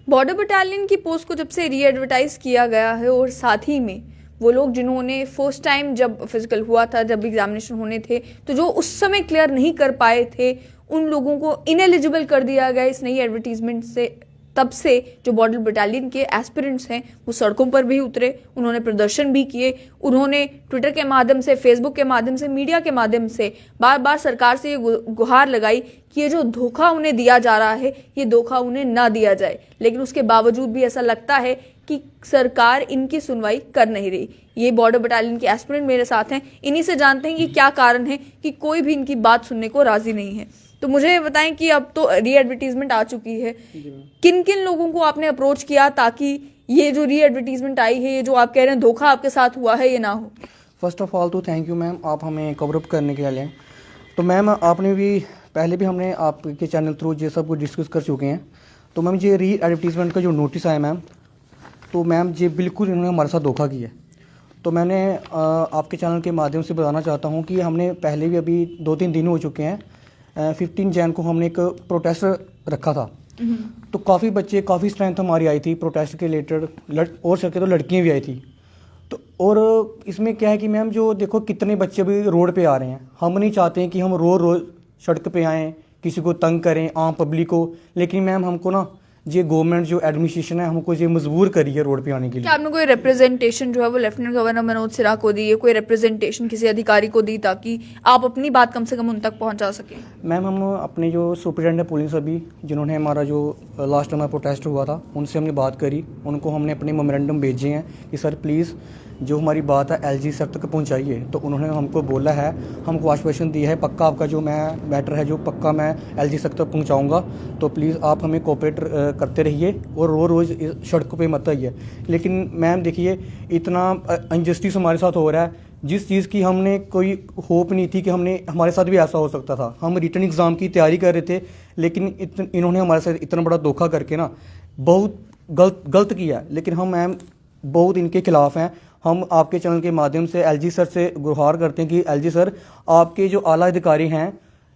Border battalion की post को जब से री एडवर्टाइज किया गया है और साथ ही में वो लोग जिन्होंने फर्स्ट टाइम जब फिजिकल हुआ था, जब एग्जामिनेशन होने थे, तो जो उस समय क्लियर नहीं कर पाए थे उन लोगों को इनएलिजिबल कर दिया गया इस नई एडवर्टीजमेंट से। तब से जो बॉर्डर बटालियन के एस्पिरेंट्स हैं वो सड़कों पर भी उतरे, उन्होंने प्रदर्शन भी किए, उन्होंने ट्विटर के माध्यम से, फेसबुक के माध्यम से, मीडिया के माध्यम से बार बार सरकार से ये गुहार लगाई कि ये जो धोखा उन्हें दिया जा रहा है ये धोखा उन्हें ना दिया जाए। लेकिन उसके बावजूद भी ऐसा लगता है कि सरकार इनकी सुनवाई कर नहीं रही। ये बॉर्डर बटालियन के एस्पिरेंट मेरे साथ हैं, इन्हीं से जानते हैं कि क्या कारण है कि कोई भी इनकी बात सुनने को राजी नहीं है। तो मुझे बताएं कि अब तो री एडवर्टीजमेंट आ चुकी है, किन किन लोगों को आपने अप्रोच किया ताकि ये जो री एडवर्टीजमेंट आई है, ये जो आप कह रहे हैं धोखा आपके साथ हुआ है, ये ना हो? फर्स्ट ऑफ ऑल तो थैंक यू मैम, आप हमें कवर अप करने के लिए। तो मैम आपने भी पहले भी हमने आपके चैनल थ्रू ये सब कुछ डिस्कस कर चुके हैं। तो मैम ये री एडवर्टीजमेंट का जो नोटिस आया मैम, तो मैम ये बिल्कुल इन्होंने हमारे साथ धोखा किया। तो मैंने आपके चैनल के माध्यम से बताना चाहता हूँ कि हमने पहले भी अभी 2-3 दिन हो चुके हैं, 15 जैन को हमने एक प्रोटेस्ट रखा था। तो काफ़ी बच्चे, काफ़ी स्ट्रेंथ हमारी आई थी प्रोटेस्ट के रिलेटेड, और सके तो लड़कियाँ भी आई थी। तो और इसमें क्या है कि मैम जो देखो कितने बच्चे अभी रोड पे आ रहे हैं, हम नहीं चाहते हैं कि हम रोज़ सड़क पे आएँ, किसी को तंग करें, आम पब्लिक को। लेकिन मैम हमको ना ये गवर्नमेंट जो एडमिनिस्ट्रेशन है हमको ये मजबूर करी है रोड पे आने के लिए। क्या आपने कोई रिप्रेजेंटेशन जो है वो लेफ्टिनेंट गवर्नर मनोज सिन्हा को दी है, कोई रिप्रेजेंटेशन किसी अधिकारी को दी ताकि आप अपनी बात कम से कम उन तक पहुंचा सकें? मैम हम अपने जो सुपरिटेंडेंट पुलिस अभी जिन्होंने हमारा जो लास्ट टाइम प्रोटेस्ट हुआ था उनसे हमने बात करी, उनको हमने अपने मेमोरेंडम भेजे हैं कि सर प्लीज़ जो हमारी बात है एलजी सर तक पहुंचाइए। तो उन्होंने हमको बोला है, हमको आश्वासन दिया है पक्का आपका जो मैटर है जो पक्का मैं एलजी सर तक पहुंचाऊंगा। तो प्लीज़ आप हमें कोऑपरेट करते रहिए और रोज़ सड़कों पे मत आइए। लेकिन मैम देखिए इतना इनजस्टिस हमारे साथ हो रहा है, जिस चीज़ की हमने कोई होप नहीं थी कि हमारे साथ भी ऐसा हो सकता था। हम रिटर्न एग्ज़ाम की तैयारी कर रहे थे, लेकिन इन्होंने हमारे साथ इतना बड़ा धोखा करके ना बहुत गलत किया। लेकिन हम मैम बहुत इनके खिलाफ हैं। हम आपके चैनल के माध्यम से एलजी सर से गुहार करते हैं कि एलजी सर आपके जो आला अधिकारी हैं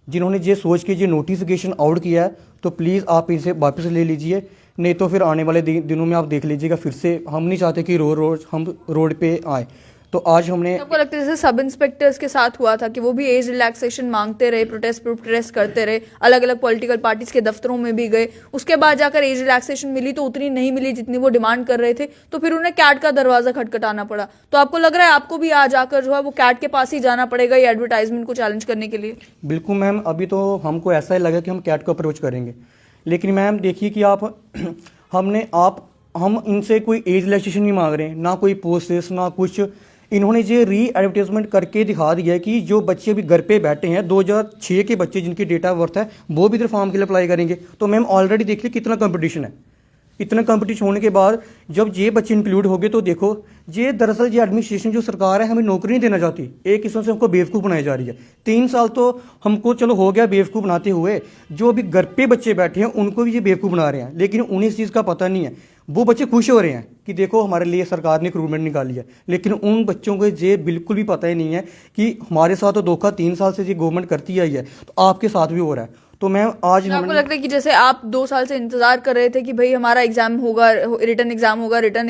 जिन्होंने ये सोच के ये नोटिफिकेशन आउट किया है, तो प्लीज़ आप इसे वापस ले लीजिए, नहीं तो फिर आने वाले दिनों में आप देख लीजिएगा फिर से हम नहीं चाहते कि रोज़ हम रोड पे आए। तो आज हमने, आपको लगता है जैसे सब इंस्पेक्टर्स के साथ हुआ था कि वो भी एज रिलैक्सेशन मांगते रहे, प्रोटेस्ट करते रहे, अलग अलग पॉलिटिकल पार्टीज के दफ्तरों में भी गए, उसके बाद जाकर एज रिलैक्सेशन मिली तो उतनी नहीं मिली जितनी वो डिमांड कर रहे थे, तो फिर उन्हें कैट का दरवाजा खटखटाना पड़ा। तो आपको लग रहा है आपको भी आज आकर जो है वो कैट के पास ही जाना पड़ेगा ये एडवर्टाइजमेंट को चैलेंज करने के लिए? बिल्कुल मैम, अभी तो हमको ऐसा ही लगा कि हम कैट को अप्रोच करेंगे। लेकिन मैम देखिए कि हम इनसे कोई एज रिलैक्सेशन नहीं मांग रहे हैं, ना कोई प्रोसेस ना कुछ। इन्होंने ये री एडवर्टाइजमेंट करके दिखा दिया है कि जो बच्चे अभी घर पे बैठे हैं 2006 के बच्चे जिनकी डेट ऑफ बर्थ है वो भी इधर फॉर्म के लिए अप्लाई करेंगे। तो मैम ऑलरेडी देख ली कितना कंपटीशन है। इतना कंपटीशन होने के बाद जब ये बच्चे इंक्लूड हो गए तो देखो ये दरअसल ये एडमिनिस्ट्रेशन जो सरकार है हमें नौकरी नहीं देना चाहती, एक किस्म से हमको बेवकूफ़ बनाई जा रही है। 3 साल तो हमको चलो हो गया बेवकूफ़ बनाते हुए, जो अभी घर पे बच्चे बैठे हैं उनको भी ये बेवकूफ़ बना रहे हैं। लेकिन उन्हें इस चीज़ का पता नहीं है, वो बच्चे खुश हो रहे हैं कि देखो हमारे लिए सरकार ने रिक्रूटमेंट निकाली है। लेकिन उन बच्चों को ये बिल्कुल भी पता ही नहीं है कि हमारे साथ तो धोखा 3 साल से ये गवर्नमेंट करती आई है, तो आपके साथ भी हो रहा है। तो मैं आज आपको लगता है कि जैसे आप 2 साल से इंतजार कर रहे थे कि भाई हमारा एग्जाम होगा, रिटर्न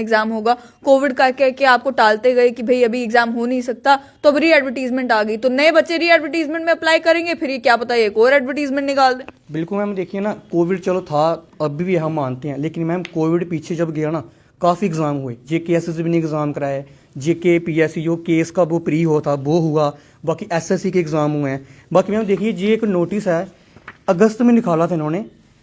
एग्जाम होगा, कोविड का कह के आपको टालते गए कि भाई अभी एग्जाम हो नहीं सकता, तो अब री एडवर्टीजमेंट आ गई, तो नए बच्चे री एडवर्टीजमेंट में अप्लाई करेंगे, फिर ये क्या पता एक और एडवर्टीजमेंट निकाल दे? बिल्कुल मैम, देखिए ना कोविड चलो था, अभी भी हम मानते हैं, लेकिन मैम कोविड पीछे जब गया ना काफ़ी एग्जाम हुए, JKSSB ने एग्जाम कराए, JK PSC जो केस का वो प्री होता वो हुआ, बाकी SSC के एग्जाम हुए हैं। बाकी मैम देखिए ये एक नोटिस है अगस्त में निकाला था इन्होंने,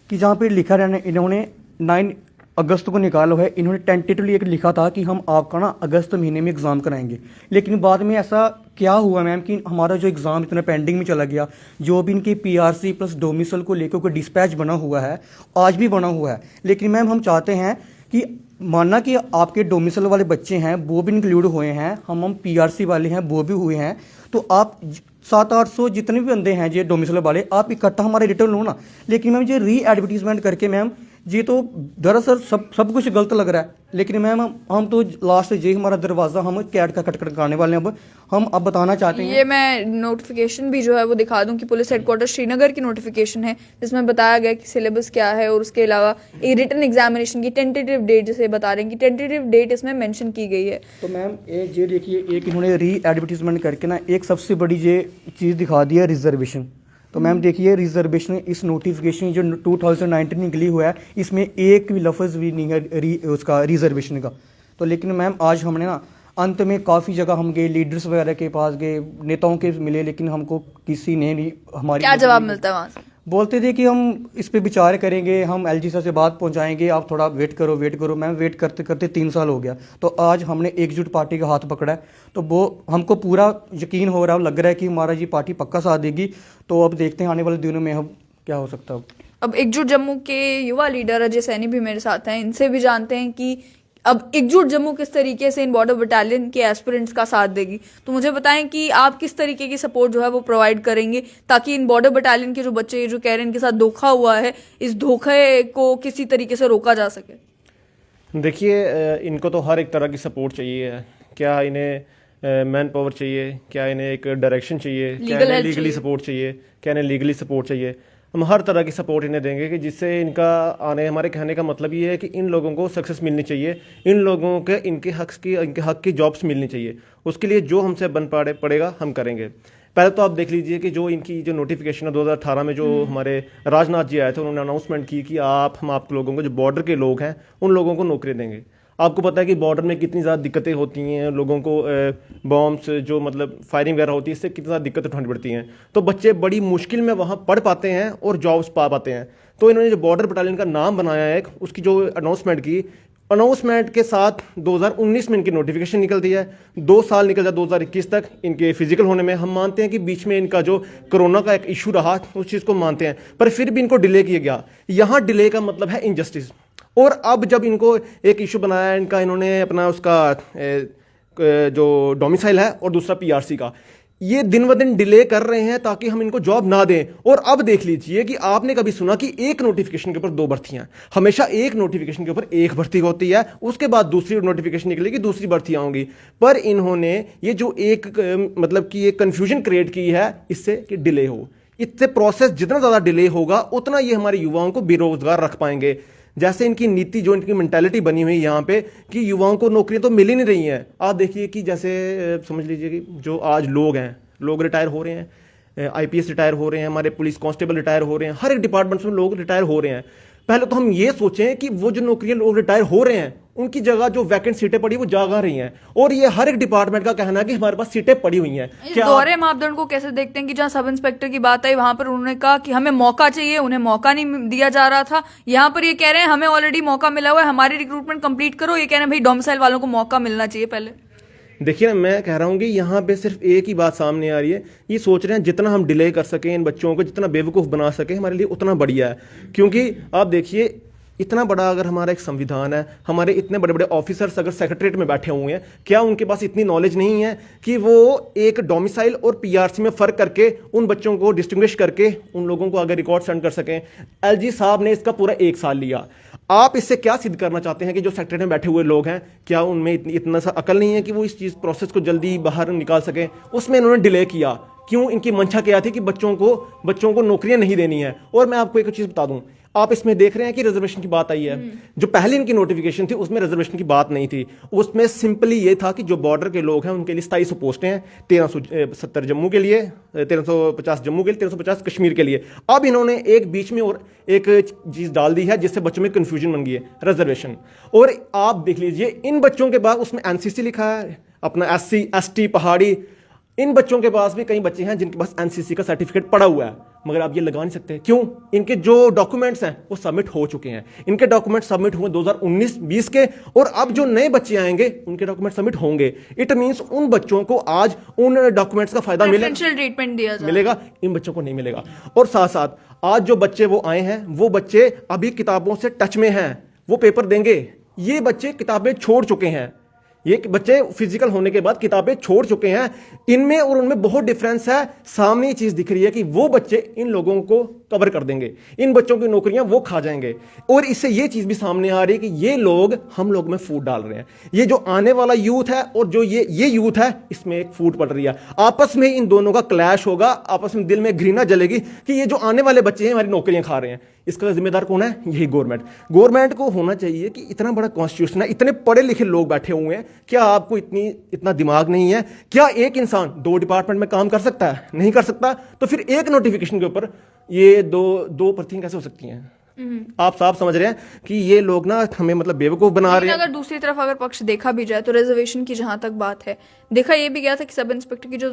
कि जहाँ पे लिखा रहना, इन्होंने 9 अगस्त को निकाला है। इन्होंने टेंटेटिवली एक लिखा था कि हम आपका ना अगस्त महीने में एग्ज़ाम कराएंगे। लेकिन बाद में ऐसा क्या हुआ मैम कि हमारा जो एग्ज़ाम इतना पेंडिंग में चला गया, जो भी इनकी PRC प्लस डोमिसल को लेकर कोई डिस्पैच बना हुआ है, आज भी बना हुआ है। लेकिन मैम हम चाहते हैं कि मानना कि आपके डोमिसल वाले बच्चे हैं वो भी इंक्लूड हुए हैं, हम PRC वाले हैं वो भी हुए हैं, तो आप 700-800 जितने भी बंदे हैं ये डोमिसल वाले आप इकट्ठा हमारे रिटर्न लो ना। लेकिन मैम ये री एडवर्टीजमेंट करके मैम जी तो दरअसल सब कुछ गलत लग रहा है, लेकिन मैम हम तो लास्ट यही हमारा दरवाज़ा हम कैट का खटखटाने वाले हैं। हम अब बताना चाहते हैं। ये मैं नोटिफिकेशन भी जो है वो दिखा दूं कि पुलिस हेडक्वार्टर श्रीनगर की नोटिफिकेशन है, जिसमें बताया गया कि सिलेबस क्या है और उसके अलावा एक रिटन एग्जामिनेशन की टेंटेटिव डेट, जिसे बता रहे हैं कि टेंटेटिव डेट इसमें मेंशन की गई है। तो मैम ये देखिए, एक इन्होंने री एडवर्टीजमेंट करके ना एक सबसे बड़ी ये चीज़ दिखा दी है, रिजर्वेशन। तो मैम देखिए, रिजर्वेशन इस नोटिफिकेशन जो 2019 निकली हुआ है, इसमें एक भी लफ्ज़ भी नहीं है उसका रिजर्वेशन का। तो लेकिन मैम आज हमने ना अंत में काफ़ी जगह हम गए, लीडर्स वगैरह के पास गए, नेताओं के मिले, लेकिन हमको किसी ने नहीं हमारी क्या जवाब मिलता है वहाँ से? बोलते थे कि हम इस पे विचार करेंगे, हम एलजी सर से बात पहुंचाएंगे, आप थोड़ा वेट करो। मैम वेट करते करते 3 साल हो गया। तो आज हमने एकजुट पार्टी का हाथ पकड़ा है, तो वो हमको पूरा यकीन हो रहा है, लग रहा है कि हमारा ये पार्टी पक्का साथ देगी। तो अब देखते हैं आने वाले दिनों में अब क्या हो सकता है। अब एकजुट जम्मू के युवा लीडर अजय सैनी भी मेरे साथ हैं, इनसे भी जानते हैं कि अब एकजुट जम्मू किस तरीके से इन बॉर्डर बटालियन के एस्पिरेंट्स का साथ देगी। तो मुझे बताएं कि आप किस तरीके की सपोर्ट जो है वो प्रोवाइड करेंगे ताकि इन बॉर्डर बटालियन के जो बच्चे जो कह रहे हैं इनके साथ धोखा हुआ है, इस धोखे को किसी तरीके से रोका जा सके। देखिए, इनको तो हर एक तरह की सपोर्ट चाहिए। क्या इन्हें मैन पावर चाहिए, क्या इन्हें एक डायरेक्शन चाहिए, क्या इन्हें लीगली सपोर्ट चाहिए, क्या इन्हें लीगली सपोर्ट चाहिए। हम हर तरह की सपोर्ट इन्हें देंगे कि जिससे इनका हमारे कहने का मतलब ये है कि इन लोगों को सक्सेस मिलनी चाहिए, इन लोगों के इनके हक की जॉब्स मिलनी चाहिए। उसके लिए जो हमसे बन पड़ेगा हम करेंगे। पहले तो आप देख लीजिए कि जो इनकी जो नोटिफिकेशन है 2018 में जो हमारे राजनाथ जी आए थे, उन्होंने अनाउंसमेंट की कि हम आप लोगों को, जो बॉर्डर के लोग हैं उन लोगों को नौकरी देंगे। आपको पता है कि बॉर्डर में कितनी ज़्यादा दिक्कतें होती हैं, लोगों को बॉम्ब्स जो मतलब फायरिंग वगैरह होती है, इससे कितनी ज़्यादा दिक्कतें उठानी पड़ती हैं। तो बच्चे बड़ी मुश्किल में वहाँ पढ़ पाते हैं और जॉब्स पा पाते हैं। तो इन्होंने जो बॉर्डर बटालियन का नाम बनाया है, उसकी जो अनाउंसमेंट के साथ 2019 में इनकी नोटिफिकेशन निकलती है। 2 साल निकल जाए 2021 तक इनके फिजिकल होने में। हम मानते हैं कि बीच में इनका जो कोरोना का एक इशू रहा, उस चीज़ को मानते हैं, पर फिर भी इनको डिले किया गया। यहाँ डिले का मतलब है इनजस्टिस। और अब जब इनको एक इशू बनाया इनका, इन्होंने अपना उसका जो डोमिसाइल है और दूसरा पीआरसी का, ये दिन ब दिन डिले कर रहे हैं ताकि हम इनको जॉब ना दें। और अब देख लीजिए कि आपने कभी सुना कि एक नोटिफिकेशन के ऊपर 2 भर्तियां? हमेशा एक नोटिफिकेशन के ऊपर एक भर्ती होती है, उसके बाद दूसरी नोटिफिकेशन निकलेगी, दूसरी भर्तियां होंगी। पर इन्होंने ये जो एक मतलब कि एक कंफ्यूजन क्रिएट की है इससे कि डिले हो। इससे प्रोसेस जितना ज़्यादा डिले होगा उतना ये हमारे युवाओं को बेरोजगार रख पाएंगे। जैसे इनकी नीति, जो इनकी मेंटालिटी बनी हुई है यहाँ पे कि युवाओं को नौकरियां तो मिल ही नहीं रही हैं। आप देखिए कि जैसे समझ लीजिए कि जो आज लोग रिटायर हो रहे हैं, आईपीएस रिटायर हो रहे हैं, हमारे पुलिस कांस्टेबल रिटायर हो रहे हैं, हर एक डिपार्टमेंट्स में लोग रिटायर हो रहे हैं। पहले तो हम ये सोचें कि वो जो नौकरियां लोग रिटायर हो रहे हैं उनकी जगह जो वैकेंट सीटें पड़ी वो जागा रही हैं। और ये हर एक डिपार्टमेंट का कहना है कि हमारे पास सीटें पड़ी हुई हैं। इस दोहरे मापदंड को कैसे देखते हैं कि जहां सब इंस्पेक्टर की बात आई वहां पर उन्होंने कहा कि हमें मौका चाहिए, उन्हें मौका नहीं दिया जा रहा था। यहाँ पर ये कह रहे हैं हमें ऑलरेडी मौका मिला हुआ है, हमारी रिक्रूटमेंट कंप्लीट करो। ये कह रहे हैं भाई डोमिसाइल वालों को मौका मिलना चाहिए पहले। देखिए ना, मैं कह रहा हूँ कि यहाँ पे सिर्फ एक ही बात सामने आ रही है। ये सोच रहे हैं जितना हम डिले कर सकें इन बच्चों को, जितना बेवकूफ़ बना सकें हमारे लिए उतना बढ़िया है। क्योंकि आप देखिए, इतना बड़ा अगर हमारा एक संविधान है, हमारे इतने बड़े बड़े ऑफिसर्स अगर सेक्रेटरीट में बैठे हुए हैं, क्या उनके पास इतनी नॉलेज नहीं है कि वो एक डोमिसाइल और पीआरसी में फ़र्क करके उन बच्चों को डिस्टिंग्विश करके उन लोगों को आगे रिकॉर्ड सेंड कर सकें? एलजी साहब ने इसका पूरा 1 साल लिया। आप इससे क्या सिद्ध करना चाहते हैं कि जो सेक्रेटरी में बैठे हुए लोग हैं, क्या उनमें इतना सा अकल नहीं है कि वो इस चीज़ प्रोसेस को जल्दी बाहर निकाल सकें? उसमें इन्होंने डिले किया। क्यों? इनकी मंशा क्या थी कि बच्चों को नौकरियां नहीं देनी है। और मैं आपको एक चीज़ बता दूं, आप इसमें देख रहे हैं कि रिजर्वेशन की बात आई है। जो पहले इनकी नोटिफिकेशन थी उसमें रिजर्वेशन की बात नहीं थी। उसमें सिंपली ये था कि जो बॉर्डर के लोग हैं उनके लिए 2700 पोस्टें हैं, 1370 जम्मू के लिए, 1350 जम्मू के लिए, 1350 कश्मीर के लिए। अब इन्होंने एक बीच में और एक चीज़ डाल दी है जिससे बच्चों में कन्फ्यूजन बन गई है, रिजर्वेशन। और आप देख लीजिए, इन बच्चों के बाद उसमें एनसीसी लिखा है, अपना SC ST पहाड़ी। इन बच्चों के पास भी कई बच्चे हैं जिनके पास एनसीसी का सर्टिफिकेट पड़ा हुआ है, मगर आप ये लगा नहीं सकते। क्यों? इनके जो डॉक्यूमेंट्स हैं वो सबमिट हो चुके हैं। इनके डॉक्यूमेंट सबमिट हुए 2019-20 के, और अब जो नए बच्चे आएंगे उनके डॉक्यूमेंट सबमिट होंगे। इट मींस उन बच्चों को आज उन डॉक्यूमेंट्स का फायदा मिलेगा, इन बच्चों को नहीं मिलेगा। और साथ साथ आज जो बच्चे वो आए हैं, वो बच्चे अभी किताबों से टच में हैं, वो पेपर देंगे। ये बच्चे किताबें छोड़ चुके हैं। ये कि बच्चे फिजिकल होने के बाद किताबें छोड़ चुके हैं, इनमें और उनमें बहुत डिफरेंस है। सामने ये चीज दिख रही है कि वो बच्चे इन लोगों को कवर कर देंगे, इन बच्चों की नौकरियां वो खा जाएंगे। और इससे ये चीज भी सामने आ रही है कि ये लोग हम लोग में फूट डाल रहे हैं। ये जो आने वाला यूथ है और जो ये यूथ है, इसमें एक फूट पड़ रही है। आपस में इन दोनों का क्लैश होगा, आपस में दिल में घृणा जलेगी कि ये जो आने वाले बच्चे हैं हमारी नौकरियां खा रहे हैं। इसका जिम्मेदार कौन है? यही गवर्नमेंट को होना चाहिए कि इतना बड़ा कॉन्स्टिट्यूशन है, इतने पढ़े लिखे लोग बैठे हुए हैं, क्या आपको इतना दिमाग नहीं है? क्या एक इंसान 2 डिपार्टमेंट में काम कर सकता है? नहीं कर सकता। तो फिर एक नोटिफिकेशन के ऊपर ये दो प्रतियां कैसे हो सकती हैं? आप साफ समझ रहे हैं कि ये लोग ना हमें मतलब बेवकूफ बना रहे हैं। अगर दूसरी तरफ अगर पक्ष देखा भी जाए तो रिजर्वेशन की जहां तक बात है, देखा ये भी गया था कि सब इंस्पेक्टर की जो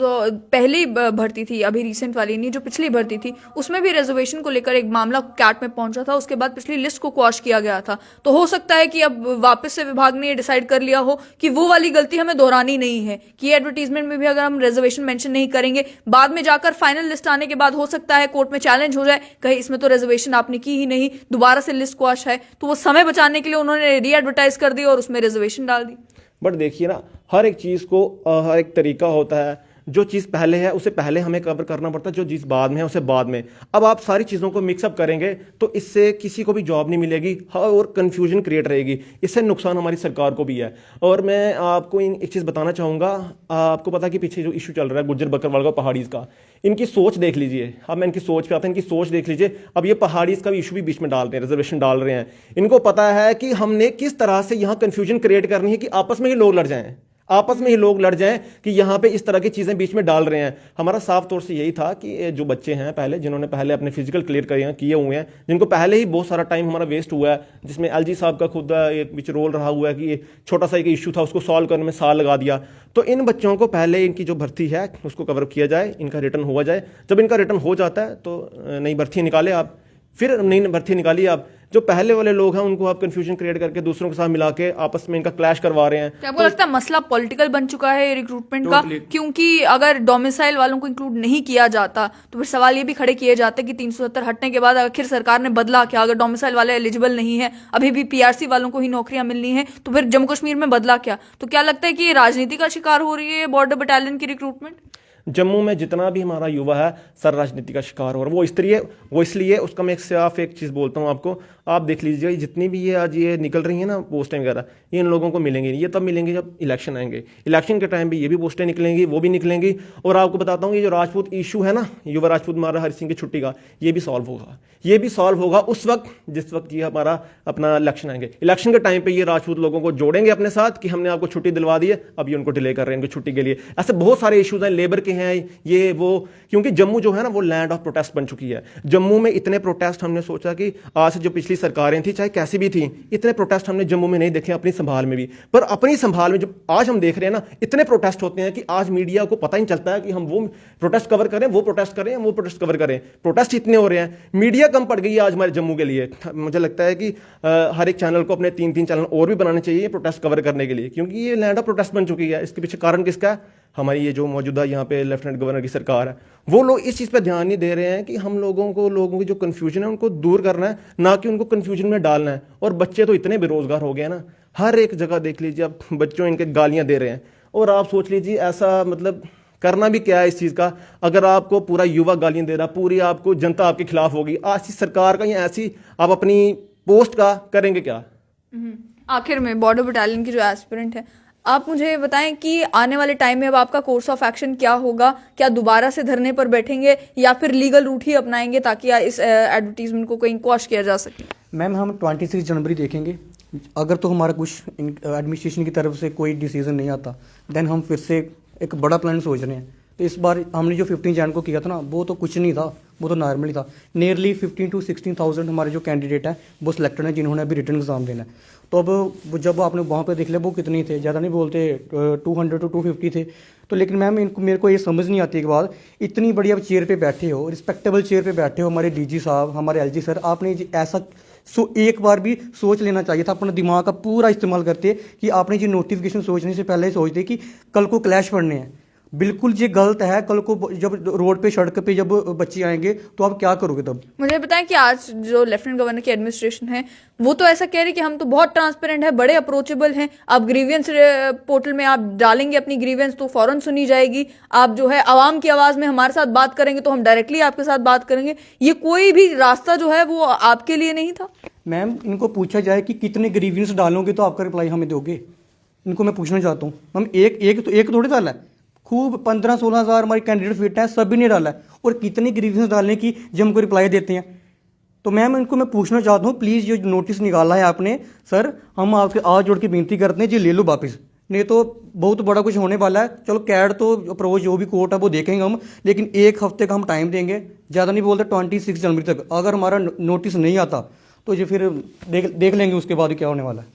पहली भर्ती थी, अभी रिसेंट वाली नहीं, जो पिछली भर्ती थी, उसमें भी रिजर्वेशन को लेकर एक मामला कैट में पहुंचा था। उसके बाद पिछली लिस्ट को क्वॉश किया गया था। तो हो सकता है कि अब वापस से विभाग ने डिसाइड कर लिया हो कि वो वाली गलती हमें दोहरानी नहीं है, कि एडवर्टीजमेंट में भी अगर हम रिजर्वेशन मेंशन नहीं करेंगे, बाद में जाकर फाइनल लिस्ट आने के बाद हो सकता है कोर्ट में चैलेंज हो जाए, कहीं इसमें तो रिजर्वेशन आपने की ही नहीं, दोबारा से लिस्ट क्वॉश है। तो वो समय बचाने के लिए उन्होंने री एडवर्टाइज कर दी और उसमें रिजर्वेशन डाल दी। बट देखिए ना, हर एक चीज को हर एक तरीका होता है। जो चीज़ पहले है उसे पहले हमें कवर करना पड़ता है, जो चीज़ बाद में है उसे बाद में। अब आप सारी चीज़ों को मिक्सअप करेंगे तो इससे किसी को भी जॉब नहीं मिलेगी और कन्फ्यूजन क्रिएट रहेगी। इससे नुकसान हमारी सरकार को भी है। और मैं आपको एक चीज़ बताना चाहूँगा, आपको पता है कि पीछे जो इशू चल रहा है गुज्जर बकरवाल का, पहाड़ीज़ का, इनकी सोच देख लीजिए। अब मैं इनकी सोच पे आता हूँ, इनकी सोच देख लीजिए। अब ये पहाड़ीज़ का भी इशू भी बीच में डाल रहे हैं, रिजर्वेशन डाल रहे हैं। इनको पता है कि हमने किस तरह से यहाँ कन्फ्यूजन क्रिएट करनी है कि आपस में ही लोग लड़ जाएं, आपस में ही लोग लड़ जाएं कि यहाँ पे इस तरह की चीज़ें बीच में डाल रहे हैं। हमारा साफ तौर से यही था कि जो बच्चे हैं पहले, जिन्होंने पहले अपने फिजिकल क्लियर किए हुए हैं, जिनको पहले ही बहुत सारा टाइम हमारा वेस्ट हुआ है, जिसमें एलजी साहब का खुद एक बीच रोल रहा हुआ है कि छोटा सा एक इशू था उसको सॉल्व करने में साल लगा दिया। तो इन बच्चों को पहले इनकी जो भर्ती है उसको कवर किया जाए, इनका रिटर्न हुआ जाए। जब इनका रिटर्न हो जाता है तो नई भर्ती निकाले आप, फिर नई भर्ती निकालिए आप। जो पहले वाले लोग हैं उनको आप कंफ्यूजन क्रिएट करके दूसरों के साथ मिला के आपस में इनका क्लैश करवा रहे हैं। क्या आपको लगता है मसला पॉलिटिकल बन चुका है रिक्रूटमेंट का? क्योंकि अगर डोमिसाइल वालों को इंक्लूड नहीं किया जाता तो फिर सवाल ये भी खड़े किए जाते कि 370 हटने के बाद आखिर सरकार ने बदला क्या? अगर डोमिसाइल वाले एलिजिबल नहीं है, अभी भी पीआरसी वालों को ही नौकरियां मिलनी है, तो फिर जम्मू कश्मीर में बदला क्या? तो क्या लगता है कि ये राजनीति का शिकार हो रही है बॉर्डर बटालियन की रिक्रूटमेंट? जम्मू में जितना भी हमारा युवा है सर राजनीति का शिकार हो रहा है। वो इसलिए उसका मैं एक चीज़ बोलता हूँ आपको, आप देख लीजिए जितनी भी ये आज ये निकल रही है ना पोस्टें वगैरह, ये इन लोगों को मिलेंगी। ये तब मिलेंगे जब इलेक्शन आएंगे। इलेक्शन के टाइम भी ये भी पोस्टें निकलेंगी, वो भी निकलेंगी। और आपको बताता हूँ ये जो राजपूत इशू है ना, युवा राजपूत मारा हरि सिंह की छुट्टी का, ये भी सॉल्व होगा। ये भी सॉल्व होगा उस वक्त जिस वक्त ये हमारा अपना इलेक्शन आएंगे। इलेक्शन के टाइम पे ये राजपूत लोगों को जोड़ेंगे अपने साथ कि हमने आपको छुट्टी दिलवा दी है, अब ये उनको डिले कर रहे हैं इनकी छुट्टी के लिए। ऐसे बहुत सारे इशूज हैं, लेबर के हैं, ये वो, क्योंकि जम्मू जो है ना वो लैंड ऑफ प्रोटेस्ट बन चुकी है। जम्मू में इतने प्रोटेस्ट हमने सोचा कि आज से जो पिछली सरकारें थी चाहे कैसी भी थी, इतने प्रोटेस्ट हमने जम्मू में नहीं देखे अपनी संभाल में भी। पर अपनी संभाल में जब आज हम देख रहे हैं ना, इतने प्रोटेस्ट होते हैं कि आज मीडिया को पता ही चलता है कि हम वो प्रोटेस्ट कवर करें, वो प्रोटेस्ट करें, वो प्रोटेस्ट कवर करें। प्रोटेस्ट इतने हो रहे हैं, मीडिया कम पड़ गई है आज हमारे जम्मू के लिए। मुझे लगता है कि हर एक चैनल को अपने 3-3 चैनल और भी बनाने चाहिए प्रोटेस्ट कवर करने के लिए, क्योंकि ये लैंड ऑफ प्रोटेस्ट बन चुकी है। इसके पीछे कारण किसका है? हमारी ये जो मौजूदा यहाँ पे लेफ्टिनेंट गवर्नर की सरकार है, वो लोग इस चीज़ पे ध्यान नहीं दे रहे हैं कि हम लोगों की जो कन्फ्यूजन है उनको दूर करना है, ना कि उनको कन्फ्यूजन में डालना है। और बच्चे तो इतने बेरोजगार हो गए हैं ना, हर एक जगह देख लीजिए आप बच्चों इनके गालियाँ दे रहे हैं। और आप सोच लीजिए ऐसा मतलब करना भी क्या है इस चीज़ का, अगर आपको पूरा युवा गालियाँ दे रहा, पूरी आपको जनता आपके खिलाफ होगी, आज इस सरकार का या ऐसी आप अपनी पोस्ट का करेंगे क्या? आखिर में बॉर्डर बटालियन की जो एस्पिरेंट है, आप मुझे बताएं कि आने वाले टाइम में अब आपका कोर्स ऑफ एक्शन क्या होगा? क्या दोबारा से धरने पर बैठेंगे या फिर लीगल रूट ही अपनाएंगे ताकि इस एडवर्टीजमेंट को कहीं क्वॉश किया जा सके? मैम हम 26 जनवरी देखेंगे। अगर तो हमारा कुछ एडमिनिस्ट्रेशन की तरफ से कोई डिसीजन नहीं आता, देन हम फिर से एक बड़ा प्लान सोच रहे हैं। तो इस बार हमने जो 15 जैन को किया था ना, वो तो कुछ नहीं था, वो तो नॉर्मली था। नियरली 15 to 16,000 हमारे जो कैंडिडेट हैं वो सिलेक्टेड हैं, जिन्होंने अभी रिटर्न एग्जाम देना है। तो अब वो जब आपने वहाँ पे देख लिया वो कितने थे, ज़्यादा नहीं बोलते, 200 to 250 थे। तो लेकिन मैम मेरे को ये समझ नहीं आती एक बात, इतनी बड़ी आप चेयर पे बैठे हो, रिस्पेक्टेबल चेयर पे बैठे हो, हमारे डीजी साहब, हमारे एलजी सर, आपने ऐसा एक बार भी सोच लेना चाहिए था, अपना दिमाग का पूरा इस्तेमाल करते कि आपने जी नोटिफिकेशन सोचने से पहले ही सोचते कि कल को क्लैश पड़ने हैं। बिल्कुल ये गलत है। कल को जब रोड पे सड़क पे जब बच्चे आएंगे तो आप क्या करोगे तब? मुझे बताएं कि आज जो लेफ्टिनेंट गवर्नर की एडमिनिस्ट्रेशन है वो तो ऐसा कह रही है कि हम तो बहुत ट्रांसपेरेंट है, बड़े अप्रोचेबल हैं, आप ग्रीवियंस पोर्टल में आप डालेंगे अपनी ग्रीवियंस तो फौरन सुनी जाएगी, आप जो है आवाम की आवाज में हमारे साथ बात करेंगे तो हम डायरेक्टली आपके साथ बात करेंगे। ये कोई भी रास्ता जो है वो आपके लिए नहीं था? मैम इनको पूछा जाए कि कितने ग्रीवियंस डालोगे तो आपका रिप्लाई हमें दोगे? इनको मैं पूछना चाहता हूँ। हम एक थोड़ी डाला है, खूब 15-16 हज़ार हमारे कैंडिडेट फिट है, सभी ने डाला है, और कितनी ग्रीवियंस डालने की जो हमको रिप्लाई देते हैं। तो मैम इनको मैं पूछना चाहता हूँ, प्लीज़ जो नोटिस निकाला है आपने सर, हम आपसे आज जोड़ के विनती करते हैं जी ले लो वापस, नहीं तो बहुत बड़ा कुछ होने वाला है। चलो कैड तो अप्रोच जो भी कोर्ट है वो देखेंगे हम, लेकिन एक हफ्ते का हम टाइम देंगे, ज़्यादा नहीं बोलते, 26 जनवरी तक अगर हमारा नोटिस नहीं आता तो ये फिर देख लेंगे उसके बाद क्या होने वाला है।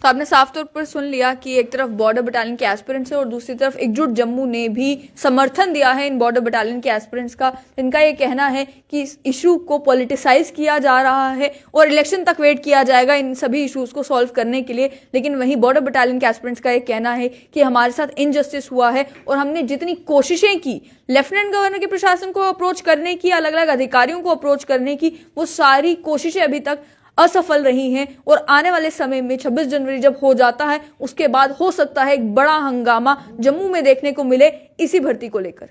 तो आपने साफ तौर पर सुन लिया कि एक तरफ बॉर्डर बटालियन के एस्पिरेंट्स है और दूसरी तरफ एकजुट जम्मू ने भी समर्थन दिया है इन बॉर्डर बटालियन के एस्पिरेंट्स का। इनका ये कहना है कि इस इशू को पॉलिटिसाइज किया जा रहा है और इलेक्शन तक वेट किया जाएगा इन सभी इश्यूज को सॉल्व करने के लिए। लेकिन वहीं बॉर्डर बटालियन के एस्पिरेंट्स का ये कहना है कि हमारे साथ इनजस्टिस हुआ है और हमने जितनी कोशिशें की लेफ्टिनेंट गवर्नर के प्रशासन को अप्रोच करने की, अलग अलग अधिकारियों को अप्रोच करने की, वो सारी कोशिशें अभी तक असफल रही हैं। और आने वाले समय में 26 जनवरी जब हो जाता है उसके बाद हो सकता है एक बड़ा हंगामा जम्मू में देखने को मिले इसी भर्ती को लेकर।